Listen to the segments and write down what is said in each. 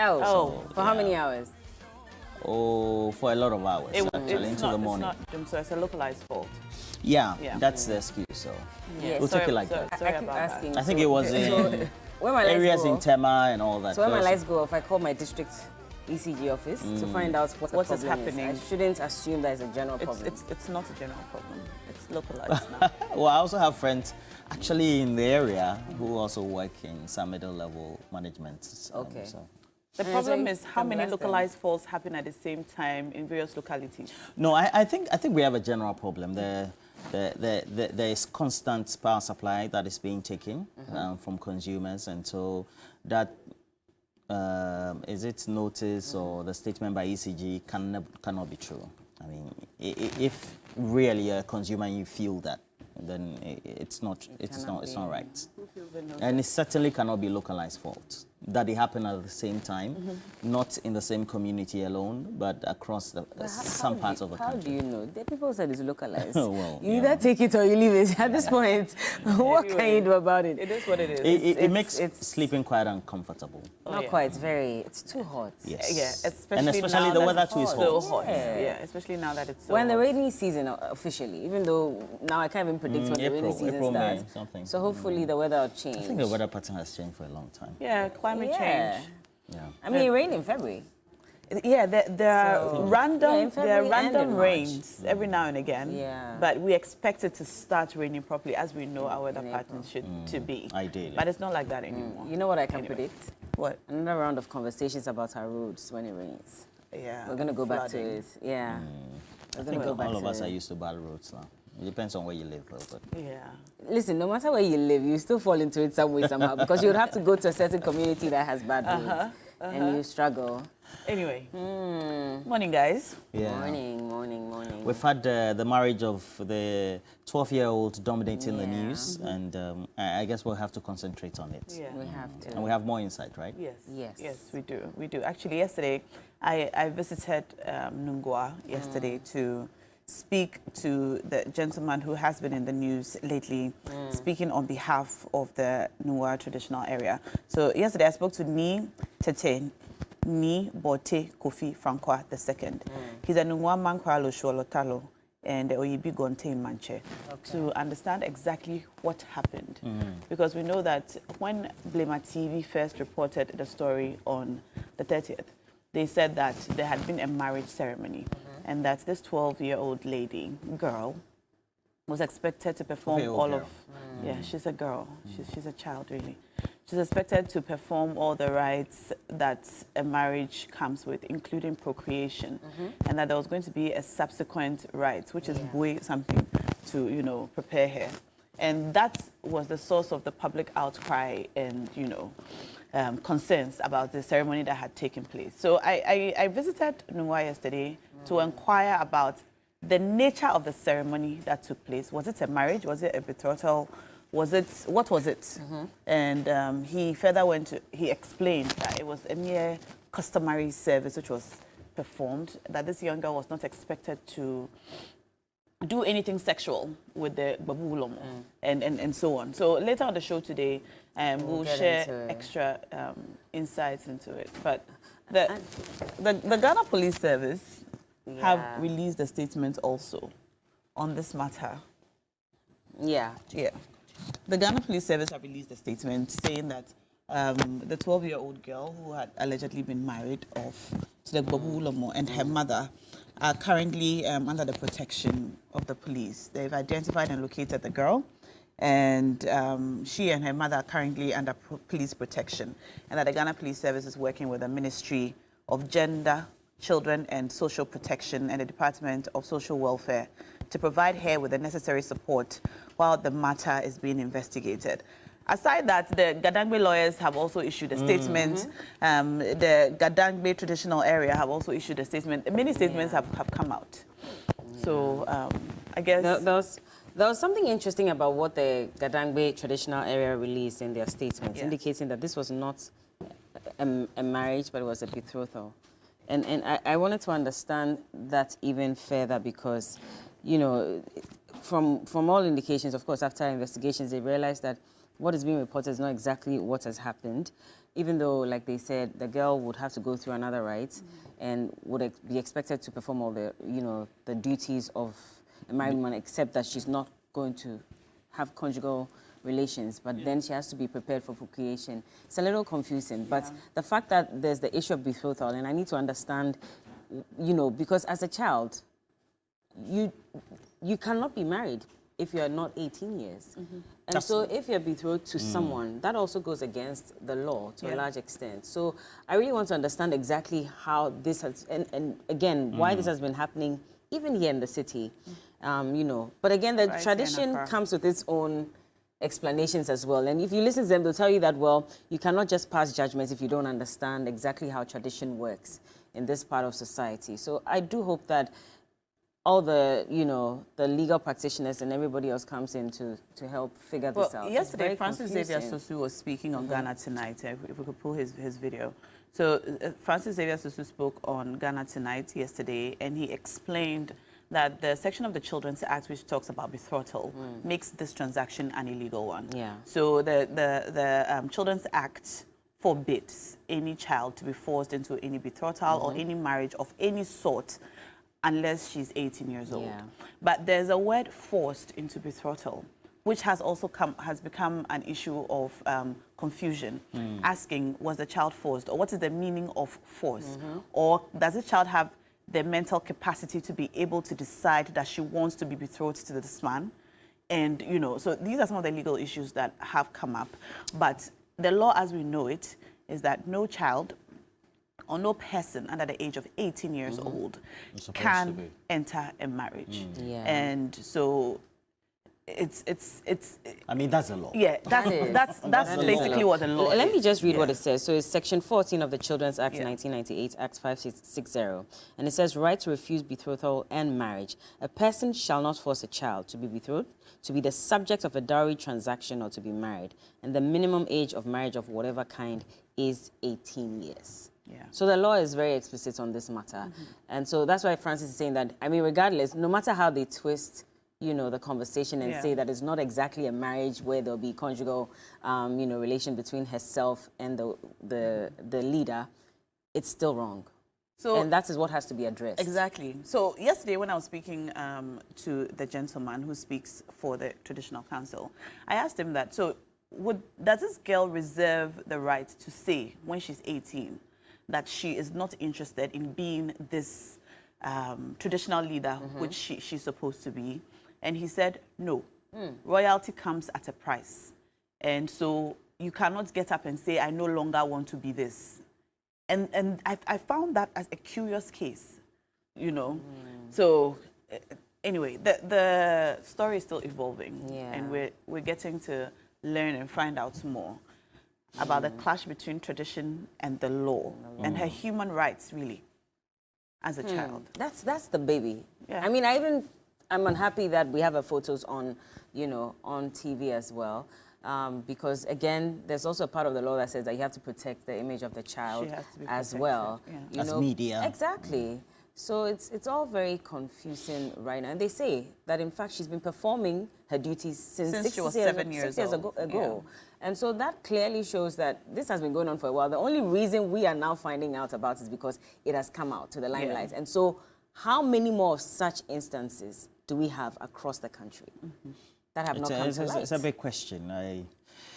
Oh, for how many hours? Oh, for a lot of hours, actually, into the morning. So it's a localized fault. Yeah, that's the excuse, so we'll take it like that. Sorry I keep about asking. I think it was in where my lights areas go in off? Tema and all that. So when my lights go off, I call my district ECG office to find out what is happening. I shouldn't assume that it's a general problem. It's not a general problem. It's localized now. Well, I also have friends actually in the area who also work in some middle level management. Okay. So. The problem is how many last localized faults happen at the same time in various localities. No, I think we have a general problem. There is constant power supply that is being taken from consumers, and so that is it notice or the statement by ECG cannot be true. I mean, if really a consumer you feel that, then it's not right, and it certainly cannot be localized fault. That they happen at the same time, not in the same community alone, but across some parts of the country. How do you know? The people said it's localized. Well, you either take it or you leave it. At this point, what can you do about it? It is what it is. It makes sleeping quite uncomfortable. Not quite. It's too hot. Yes. Yeah, especially now the that weather it's too is so hot. hot. Yeah, especially now that it's so When the hot. rainy season officially, even though now I can't even predict when the rainy season April, May, starts. something. So hopefully the weather will change. I think the weather pattern has changed for a long time. Yeah, climate Yeah. change. Yeah. I mean, it rained in February. Yeah, there are random February and in March. rains every now and again. Yeah. But we expect it to start raining properly as we know our weather pattern should to be. Ideally. But it's not like that anymore. You know what I can predict? What? Another round of conversations about our roads when it rains. Yeah. We're going to go back to flooding. it. Yeah. I think all of us are used to bad roads now. It depends on where you live, though. But Yeah. Listen, no matter where you live, you still fall into it some way, somehow, because you would have to go to a certain community that has bad roads, and you struggle. Anyway, morning, guys. yeah. Morning. We've had the marriage of the 12-year-old dominating the news, and I guess we'll have to concentrate on it. Yeah. We have to. And we have more insight, right? Yes, we do. Actually, yesterday, I visited Nungua yesterday to speak to the gentleman who has been in the news lately, speaking on behalf of the Nungua traditional area. So yesterday, I spoke to Ni Tete, Ni Bote Kofi Francois II. He's a Nungua Mankwalo Shualotalo and the Oyibi Gonte Manche, to understand exactly what happened. Because we know that when Blema TV first reported the story on the 30th, they said that there had been a marriage ceremony and that this 12-year-old girl, was expected to perform all of... Yeah, she's a girl. She's a child, really. She's expected to perform all the rites that a marriage comes with, including procreation, and that there was going to be a subsequent rite, which is something to, prepare her. And that was the source of the public outcry and, concerns about the ceremony that had taken place. So I visited Nungua yesterday to inquire about the nature of the ceremony that took place. Was it a marriage? Was it a betrothal? What was it? And he further he explained that it was a mere customary service which was performed, that this young girl was not expected to do anything sexual with the Babu Ulomo and so on. So later on the show today, we'll share extra insights into it. But the Ghana Police Service have released a statement also on this matter. Yeah. The Ghana Police Service have released a statement saying that the 12-year-old girl who had allegedly been married off to the Babu Ulomo and her mother are currently under the protection of the police. They've identified and located the girl, and she and her mother are currently under police protection, and that the Ghana Police Service is working with the Ministry of Gender, Children and Social Protection and the Department of Social Welfare to provide her with the necessary support while the matter is being investigated. Aside that, the Gadangbe lawyers have also issued a statement. The Gadangbe traditional area have also issued a statement. Many statements have come out. So I guess... There was something interesting about what the Gadangbe traditional area released in their statements, indicating that this was not a marriage, but it was a betrothal. And I wanted to understand that even further because, from all indications, of course, after investigations, they realized that what is being reported is not exactly what has happened. even though, like they said, the girl would have to go through another rite and would be expected to perform all the, the duties of a married woman, except that she's not going to have conjugal relations, but then she has to be prepared for procreation. It's a little confusing, but the fact that there's the issue of betrothal, and I need to understand, because as a child, you cannot be married if you're not 18 years. And so if you're betrothed to someone, that also goes against the law to a large extent. So I really want to understand exactly how this has, and again, why this has been happening even here in the city, But again, the tradition comes with its own explanations as well. And if you listen to them, they'll tell you that, well, you cannot just pass judgments if you don't understand exactly how tradition works in this part of society. So I do hope that all the, the legal practitioners and everybody else comes in to help figure this out. Yesterday, Francis Xavier Susu was speaking on Ghana Tonight, if we could pull his video. So Francis Xavier Susu spoke on Ghana Tonight yesterday, and he explained that the section of the Children's Act which talks about betrothal makes this transaction an illegal one. Yeah. So the Children's Act forbids any child to be forced into any betrothal or any marriage of any sort unless she's 18 years old. Yeah. But there's a word forced into betrothal, which has also become an issue of confusion, asking, was the child forced? Or what is the meaning of force? Or does the child have the mental capacity to be able to decide that she wants to be betrothed to this man? And, so these are some of the legal issues that have come up. But the law as we know it is that no child or no person under the age of 18 years old can enter a marriage. Yeah. And so it's I mean, that's a law. yeah, that's basically what the law is. Let me just read what it says. So it's Section 14 of the Children's Act 1998, Act 560. And it says, right to refuse betrothal and marriage. A person shall not force a child to be betrothed, to be the subject of a dowry transaction, or to be married. And the minimum age of marriage of whatever kind is 18 years. Yeah. So the law is very explicit on this matter. And so that's why Francis is saying that, I mean, regardless, no matter how they twist, the conversation and say that it's not exactly a marriage where there'll be conjugal, relation between herself and the leader, it's still wrong. So, and that is what has to be addressed. Exactly. So yesterday when I was speaking to the gentleman who speaks for the Traditional Council, I asked him that, so does this girl reserve the right to say when she's 18 that she is not interested in being this traditional leader, which she's supposed to be? And he said, no, royalty comes at a price. And so you cannot get up and say, I no longer want to be this. And I found that as a curious case, So anyway, the story is still evolving. Yeah. And we're getting to learn and find out more about the clash between tradition and the law and her human rights, really, as a child. That's the baby. Yeah. I mean, I'm unhappy that we have her photos on, on TV as well. Because again, there's also a part of the law that says that you have to protect the image of the child as well. Yeah. As media. Exactly. So it's all very confusing right now. And they say that, in fact, she's been performing her duties since she was 7 years ago. Yeah. And so that clearly shows that this has been going on for a while. The only reason we are now finding out about it is because it has come out to the limelight. Yeah. And so how many more of such instances do we have across the country that have not come to light? It's a big question.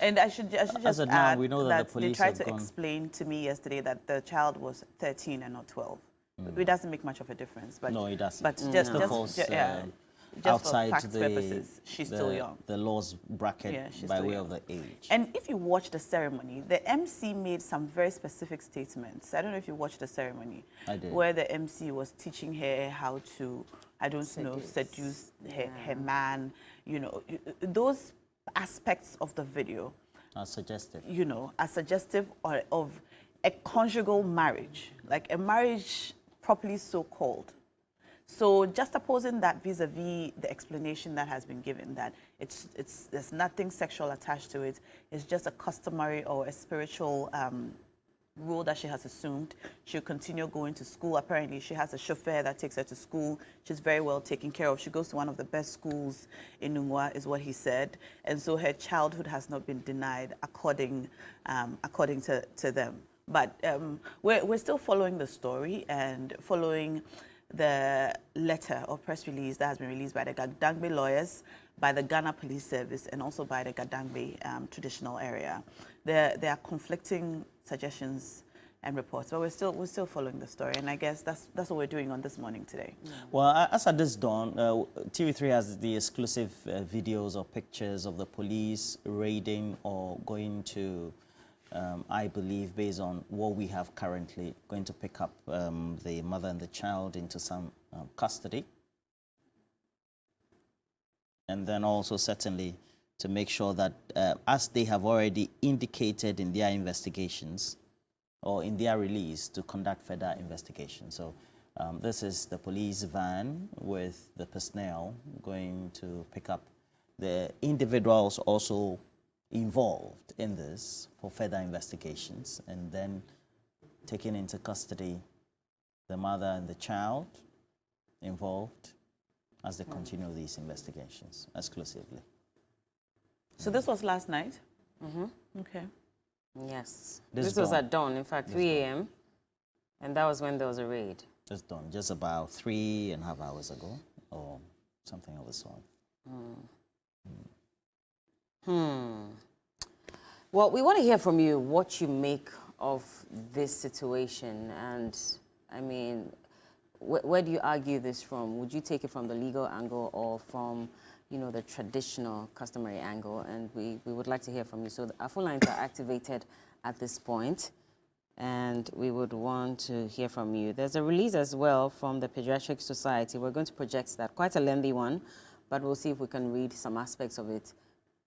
And I should just of add now, we know that the police they tried have to gone. explain to me yesterday that the child was 13 and not 12. It doesn't make much of a difference. But, No, it doesn't. But Just outside for fact purposes, she's still young. the law's bracket she's by still way young. of the age. And if you watch the ceremony, the MC made some very specific statements. I don't know if you watched the ceremony. I did. Where the MC was teaching her how to, seduce her man. Those aspects of the video, Are suggestive. are suggestive of a conjugal marriage, like a marriage properly so-called. So juxtaposing that vis-a-vis the explanation that has been given, that there's nothing sexual attached to it, it's just a customary or a spiritual role that she has assumed. She'll continue going to school. Apparently, she has a chauffeur that takes her to school. She's very well taken care of. She goes to one of the best schools in Nungua, is what he said. And so her childhood has not been denied, according to them. But we're still following the story and following the letter or press release that has been released by the Gadangbe lawyers, by the Ghana Police Service, and also by the Gadangbe traditional area. There are conflicting suggestions and reports, but we're still following the story, and I guess that's what we're doing on This Morning today. Well, as at this dawn, TV3 has the exclusive videos or pictures of the police raiding or going to, I believe, based on what we have currently, going to pick up the mother and the child into some custody. And then also certainly to make sure that, as they have already indicated in their investigations or in their release, to conduct further investigation. So this is the police van with the personnel going to pick up the individuals also involved in this for further investigations, and then taking into custody the mother and the child involved as they continue these investigations exclusively. So this was last night? Mm-hmm. Okay. Yes. This This was dawn. at dawn, in fact, 3 a.m. And that was when there was a raid. Just done, just about 3.5 hours ago, or something of the sort. Well, we want to hear from you what you make of this situation. And, I mean, where do you argue this from? Would you take it from the legal angle or from, you know, the traditional customary angle? And we would like to hear from you. So our phone lines are activated at this point, and we would want to hear from you. There's a release as well from the Pediatric Society. We're going to project that, quite a lengthy one, but we'll see if we can read some aspects of it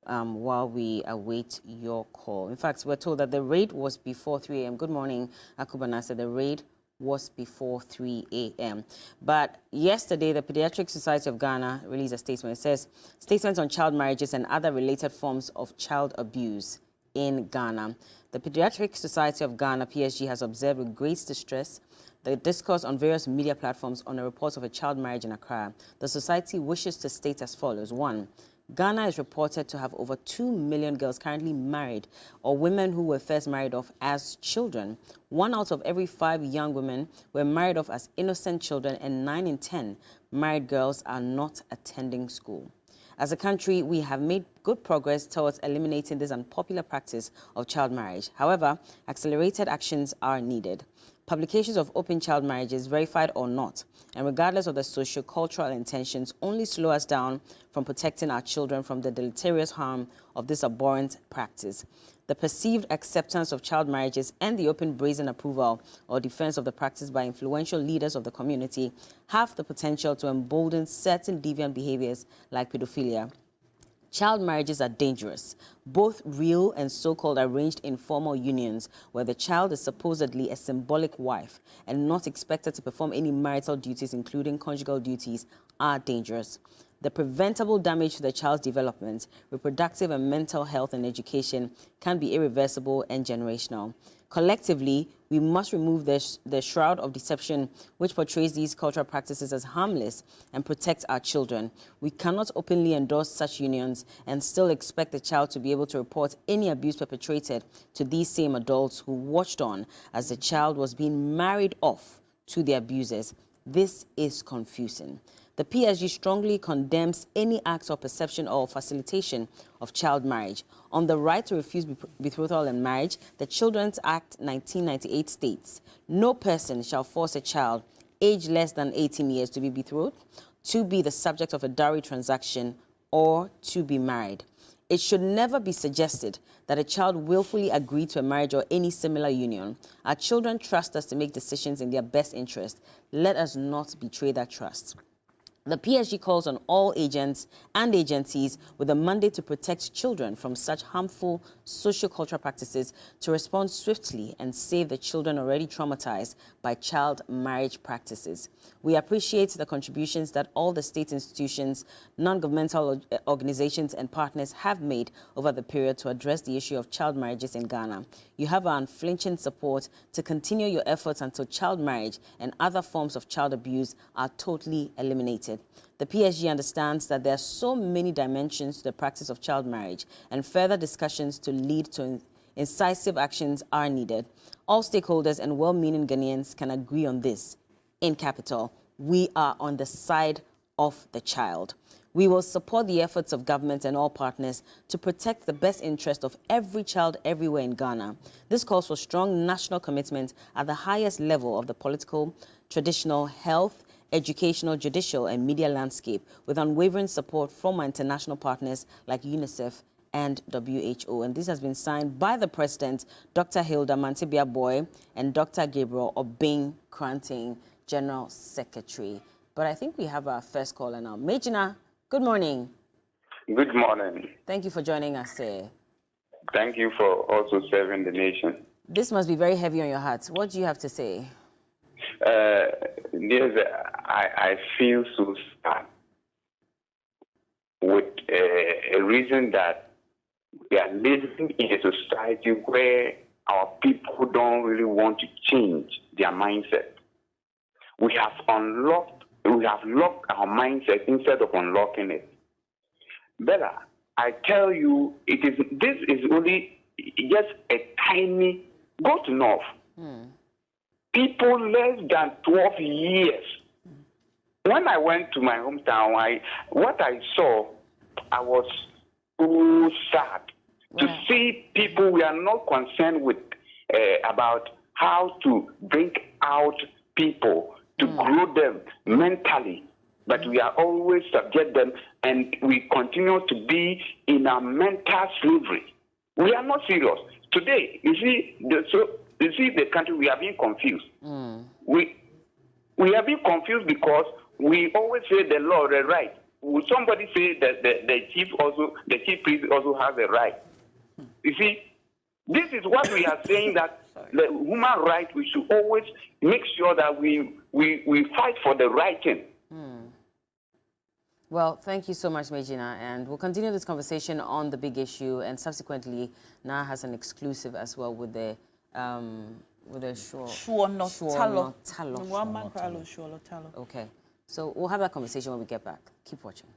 while we await your call. In fact, we're told that the raid was before 3 a.m. Good morning, Akubana said the raid was before 3 a.m. But yesterday, the Pediatric Society of Ghana released a statement. It says, statements on child marriages and other related forms of child abuse in Ghana. The Pediatric Society of Ghana, PSG, has observed with great distress the discourse on various media platforms on a report of a child marriage in Accra. The society wishes to state as follows. 1. Ghana is reported to have over 2 million girls currently married or women who were first married off as children. 1 out of every 5 young women were married off as innocent children, and 9 in 10 married girls are not attending school. As a country, we have made good progress towards eliminating this unpopular practice of child marriage. However, accelerated actions are needed. Publications of open child marriages, verified or not, and regardless of the socio-cultural intentions, only slow us down from protecting our children from the deleterious harm of this abhorrent practice. The perceived acceptance of child marriages and the open brazen approval or defense of the practice by influential leaders of the community have the potential to embolden certain deviant behaviors like pedophilia. Child marriages are dangerous, both real and so-called arranged informal unions where the child is supposedly a symbolic wife and not expected to perform any marital duties, including conjugal duties, are dangerous. The preventable damage to the child's development, reproductive and mental health and education can be irreversible and generational. Collectively, we must remove the shroud of deception which portrays these cultural practices as harmless and protect our children. We cannot openly endorse such unions and still expect the child to be able to report any abuse perpetrated to these same adults who watched on as the child was being married off to the abusers. This is confusing. The PSG strongly condemns any act or perception or facilitation of child marriage. On the right to refuse betrothal and marriage, the Children's Act 1998 states, no person shall force a child aged less than 18 years to be betrothed, to be the subject of a dowry transaction, or to be married. It should never be suggested that a child willfully agreed to a marriage or any similar union. Our children trust us to make decisions in their best interest. Let us not betray that trust. The PSG calls on all agents and agencies with a mandate to protect children from such harmful socio-cultural practices to respond swiftly and save the children already traumatized by child marriage practices. We appreciate the contributions that all the state institutions, non-governmental organizations and partners have made over the period to address the issue of child marriages in Ghana. You have our unflinching support to continue your efforts until child marriage and other forms of child abuse are totally eliminated. The PSG understands that there are so many dimensions to the practice of child marriage, and further discussions to lead to incisive actions are needed. All stakeholders and well-meaning Ghanaians can agree on this. In capital, we are on the side of the child. We will support the efforts of government and all partners to protect the best interest of every child everywhere in Ghana. This calls for strong national commitment at the highest level of the political, traditional, health, educational, judicial and media landscape, with unwavering support from our international partners like UNICEF and WHO. And this has been signed by the President, Dr. Hilda Mantibia-Boy, and Dr. Gabriel Obeng Kranting, General Secretary. But I think we have our first caller now. Majina, good morning. Good morning. Thank you for joining us here. Thank you for also serving the nation. This must be very heavy on your heart. What do you have to say? I feel so sad with a reason that we are living in a society where our people don't really want to change their mindset. We have locked our mindset instead of unlocking it. Bella, I tell you, this is only just a tiny, go to North. People less than 12 years. When I went to my hometown, what I saw, I was so sad to see people we are not concerned with about how to bring out people, to grow them mentally, but we are always subject them, and we continue to be in a mental slavery. We are not serious. Today, you see the country, we are being confused. We are being confused because we always say the law, the right. Will somebody say that the chief priest also has a right? You see, this is what we are saying, that the human right, we should always make sure that we fight for the right thing. Well, thank you so much, Majina, and we'll continue this conversation on the big issue, and subsequently, NA has an exclusive as well with the Talo. Okay, so we'll have that conversation when we get back. Keep watching.